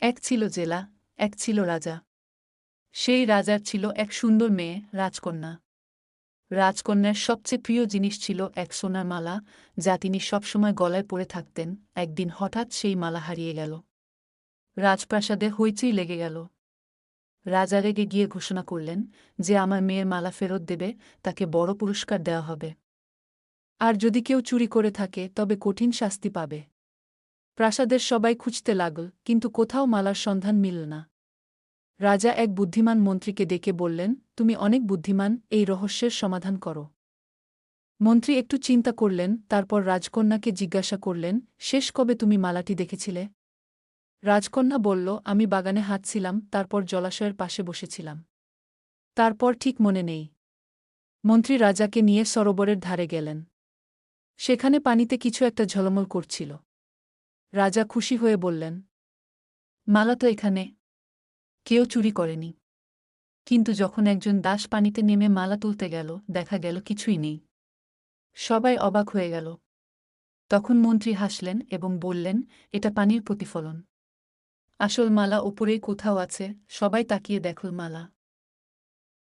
এক ছিল জেলা, এক ছিল রাজা। সেই রাজার ছিল এক সুন্দর মেয়ে, রাজকন্যা। রাজকন্যার সবচেয়ে প্রিয় জিনিস ছিল এক সোনার মালা, যা তিনি সবসময় গলায় পরে থাকতেন। একদিন হঠাৎ সেই মালা হারিয়ে গেল। রাজপ্রাসাদে হইচই লেগে গেল। রাজা রেগে গিয়ে ঘোষণা করলেন যে আমার মেয়ের মালা ফেরত দেবে তাকে বড় পুরস্কার দেওয়া হবে। আর যদি কেউ চুরি করে থাকে তবে কঠিন শাস্তি পাবে। প্রাসাদের সবাই খুঁজতে লাগল, কিন্তু কোথাও মালার সন্ধান মিলল না। রাজা এক বুদ্ধিমান মন্ত্রীকে ডেকে বললেন, তুমি অনেক বুদ্ধিমান, এই রহস্যের সমাধান করো। মন্ত্রী একটু চিন্তা করলেন, তারপর রাজকন্যাকে জিজ্ঞাসা করলেন, শেষ কবে তুমি মালাটি দেখেছিলে? রাজকন্যা বলল, আমি বাগানে হাঁটছিলাম, তারপর জলাশয়ের পাশে বসেছিলাম। তারপর ঠিক মনে নেই। মন্ত্রী রাজাকে নিয়ে সরোবরের ধারে গেলেন। সেখানে পানিতে কিছু একটা ঝলমল করছিল। রাজা খুশি হয়ে বললেন, মালা তো এখানে, কেউ চুরি করেনি। কিন্তু যখন একজন দাস পানিতে নেমে মালা তুলতে গেল, দেখা গেল কিছুই নেই। সবাই অবাক হয়ে গেল। তখন মন্ত্রী হাসলেন এবং বললেন, এটা পানির প্রতিফলন। আসল মালা ওপরেই কোথাও আছে, সবাই তাকিয়ে দেখল মালা।